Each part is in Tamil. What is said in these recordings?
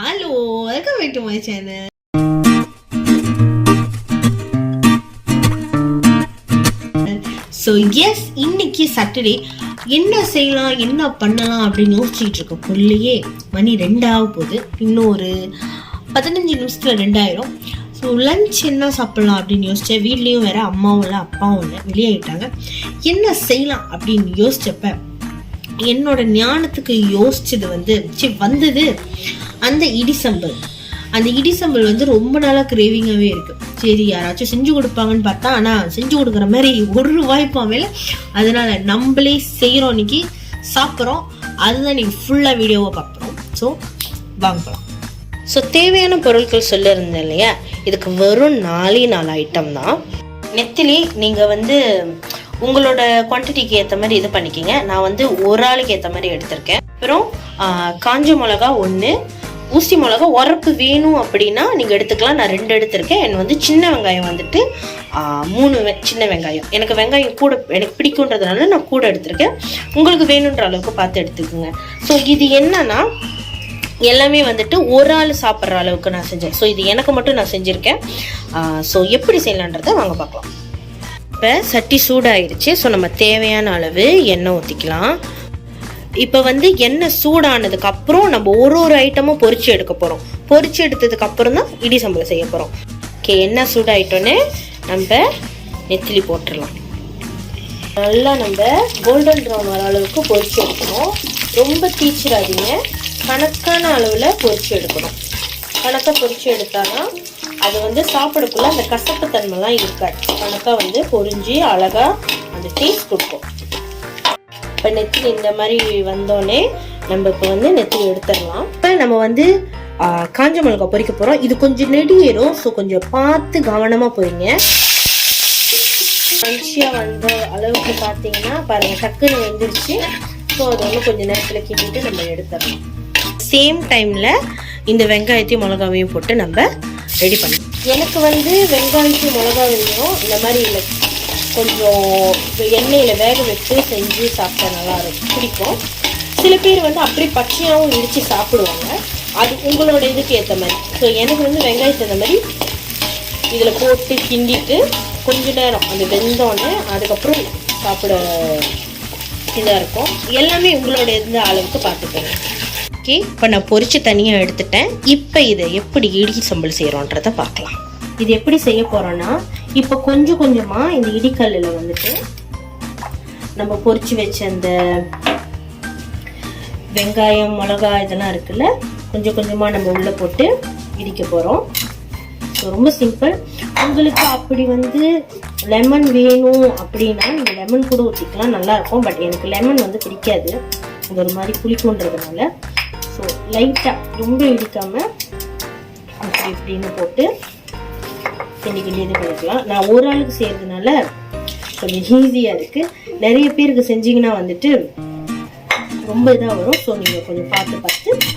Hello, welcome back to my channel. So yes, இன்னைக்கு சாட்டர்டே. என்ன செய்யலாம் என்ன பண்ணலாம் அப்படின்னு யோசிச்சுட்டு இருக்க பொருளையே மணி 2 ஆக போகுது. இன்னும் ஒரு 15 நிமிஷத்துல 2 ஆயிரும். ஸோ லஞ்ச் என்ன சாப்பிடலாம் அப்படின்னு யோசிச்சேன். வீட்லேயும் வேற அம்மாவும் இல்லை அப்பாவும் இல்லை, வெளியாகிட்டாங்க. என்ன செய்யலாம் அப்படின்னு யோசிச்சப்ப என்னோட ஞானத்துக்கு யோசிச்சது வந்தது அந்த இடிசம்பல். அந்த இடிசம்பல் ரொம்ப நாளாக கிரேவிங்காகவே இருக்கு. சரி, யாராச்சும் செஞ்சு கொடுப்பாங்கன்னு பார்த்தா, ஆனால் செஞ்சு கொடுக்குற மாதிரி ஒரு வாய்ப்பு அமையல. அதனால நம்மளே செய்கிறோம், இன்னைக்கு சாப்பிட்றோம். அதுதான் நீங்கள் ஃபுல்லாக வீடியோவை பார்க்குறோம். ஸோ வாங்கலாம். ஸோ தேவையான பொருட்கள் சொல்லியிருந்தேன் இல்லையா, இதுக்கு வெறும் 4 ஐட்டம் தான். நெத்திலி நீங்கள் உங்களோட குவான்டிட்டிக்கு ஏற்ற மாதிரி இது பண்ணிக்கிங்க. நான் ஒரு ஆளுக்கு ஏற்ற மாதிரி எடுத்திருக்கேன். அப்புறம் காஞ்ச மிளகா 1, ஊசி மிளகா உரப்பு வேணும் அப்படின்னா நீங்கள் எடுத்துக்கலாம். நான் 2 எடுத்திருக்கேன். எனக்கு சின்ன வெங்காயம் 3 சின்ன வெங்காயம். எனக்கு வெங்காயம் கூட எனக்கு பிடிக்குன்றதுனால நான் கூட எடுத்திருக்கேன். உங்களுக்கு வேணுன்ற அளவுக்கு பார்த்து எடுத்துக்கோங்க. ஸோ இது என்னன்னா எல்லாமே ஒரு ஆள் சாப்பிட்ற அளவுக்கு நான் செஞ்சேன். ஸோ இது எனக்கு மட்டும் நான் செஞ்சுருக்கேன். ஸோ எப்படி செய்யலான்றதை வாங்க பார்க்கலாம். இப்போ சட்டி சூடாயிடுச்சு. ஸோ நம்ம தேவையான அளவு எண்ணெய் ஊற்றிக்கலாம். இப்போ எண்ணெய் சூடானதுக்கு அப்புறம் நம்ம ஒரு ஐட்டமும் பொரிச்சு எடுக்க போகிறோம். பொரிச்சு எடுத்ததுக்கு அப்புறம் தான் இடி சம்பளம் செய்ய போகிறோம். ஓகே, எண்ணெய் சூடாயிட்டோன்னே நம்ம நெத்திலி போட்டுடலாம். நல்லா நம்ம கோல்டன் ப்ரௌன் வர அளவுக்கு பொரிச்சு எடுக்கணும். ரொம்ப தீச்சிடாதீங்க, கணக்கான அளவில் பொரிச்சு எடுக்கணும். கணக்காக பொரிச்சு எடுத்தாதான் அது சாப்பிடக்குள்ள அந்த கசப்பு தன்மைலாம் இருக்காது. கணக்காக பொரிஞ்சு அழகாக அந்த டேஸ்ட் கொடுக்கும். இப்போ நெத்திலி இந்த மாதிரி வந்தோடனே நம்ம இப்போ நெத்திலி எடுத்துடலாம். இப்போ நம்ம காஞ்ச மிளகா பொரிக்க போகிறோம். இது கொஞ்சம் நெடியேறும். ஸோ கொஞ்சம் பார்த்து கவனமாக போயிங்க. மனுஷியாக வந்த அளவுக்கு பார்த்தீங்கன்னா பாருங்கள், டக்குன்னு வெந்துருச்சு. ஸோ அது கொஞ்சம் நேரத்தில் கிண்டிட்டு நம்ம எடுத்துடலாம். சேம் டைமில் இந்த வெங்காயத்தையும் மிளகாவையும் போட்டு நம்ம ரெடி பண்ணி. எனக்கு வெங்காயத்தையும் மிளகாவையும் இந்த மாதிரி இல்லை, கொஞ்சம் எண்ணெயில் வேக வச்சு செஞ்சு சாப்பிட்டா நல்லா இருக்கும், பிடிக்கும். சில பேர் அப்படியே பச்சையாகவும் இடித்து சாப்பிடுவாங்க. அது உங்களோட இதுக்கு ஏற்ற மாதிரி. ஸோ எனக்கு வெங்காயத்தை அந்த மாதிரி இதில் போட்டு கிண்டிட்டு கொஞ்ச நேரம் அது வெந்தோடனே அதுக்கப்புறம் சாப்பிட இதாக இருக்கும். எல்லாமே உங்களோட இந்த அளவுக்கு பார்த்துக்கோங்க. ஓகே, இப்போ நான் பொரிச்சு தனியாக எடுத்துட்டேன். இப்போ இதை எப்படி இடி சம்பல் செய்கிறோன்றதை பார்க்கலாம். இது எப்படி செய்ய போகிறோன்னா, இப்போ கொஞ்சம் கொஞ்சமாக இந்த இடிக்கல்லில் நம்ம பொரிச்சு வச்ச அந்த வெங்காயம் மிளகா இதெல்லாம் இருக்குல்ல, கொஞ்சம் கொஞ்சமாக நம்ம உள்ளே போட்டு இடிக்க போகிறோம். ஸோ ரொம்ப சிம்பிள். உங்களுக்கு அப்படி லெமன் வேணும் அப்படின்னா நீங்கள் லெமன் கூட ஊற்றிக்கலாம், நல்லாயிருக்கும். பட் எனக்கு லெமன் பிடிக்காது, இது ஒரு மாதிரி புளிக்குன்றதுனால. ஸோ லைட்டாக ரொம்ப இடிக்காமல் அப்படி இப்படின்னு போட்டு கிண்டி இது பண்ணிக்கலாம். நான் ஒரு ஆளுக்கு செய்கிறதுனால கொஞ்சம் ஈஸியாக இருக்குது. நிறைய பேருக்கு செஞ்சிங்கன்னா ரொம்ப இதாக வரும். ஸோ நீங்கள் கொஞ்சம் பார்த்து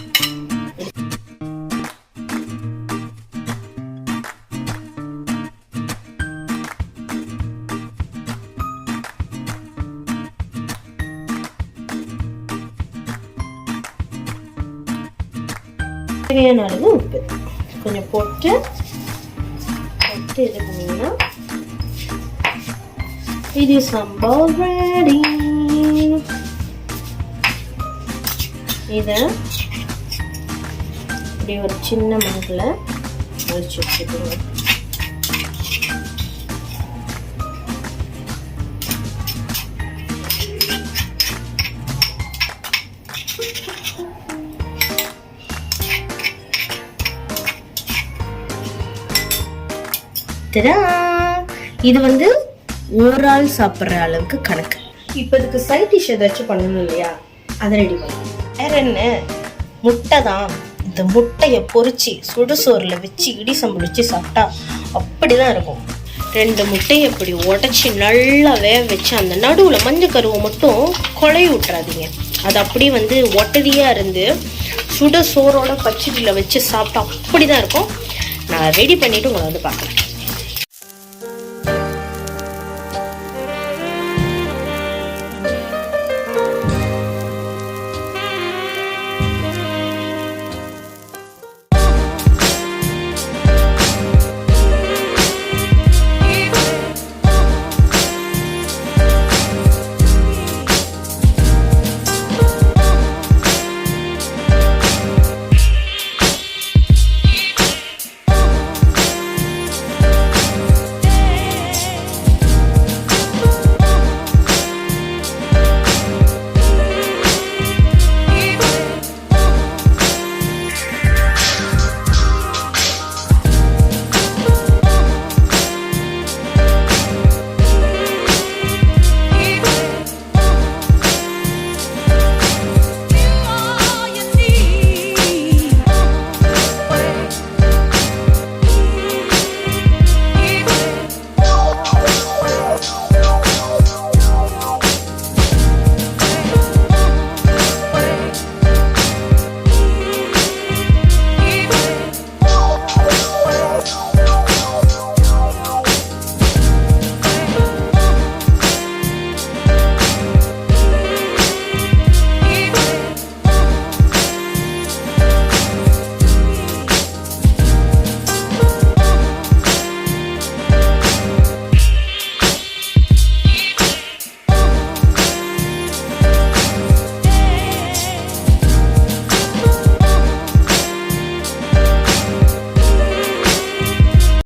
தேவையான அளவு உப்பு கொஞ்சம் போட்டு இது பண்ணீங்கன்னா இது சம்பல் ரெடி. இதை இப்படி ஒரு சின்ன மண்ணில் வச்சு வச்சுக்கணும். இது ஒரு ஆள் சாப்பிட்ற அளவுக்கு கணக்கு. இப்போ இதுக்கு சைட் டிஷ் ஏதாச்சும் பண்ணணும் இல்லையா, அதை ரெடி பண்ணணும். வேற என்ன, முட்டை தான். இந்த முட்டையை பொரிச்சு சுடுசோறில் வச்சு இடி சம்பல் வச்சு சாப்பிட்டா அப்படிதான் இருக்கும். 2 முட்டையை இப்படி உடச்சி நல்லா வேக வச்சு அந்த நடுவில் மஞ்சள் கருவை மட்டும் குழைய விட்டுறாதீங்க. அது அப்படியே ஒட்டடியாக இருந்து சுட சோறோட பச்சடியில் வச்சு சாப்பிட்டா அப்படிதான் இருக்கும். நான் ரெடி பண்ணிவிட்டு உங்களை பார்க்குறேன்.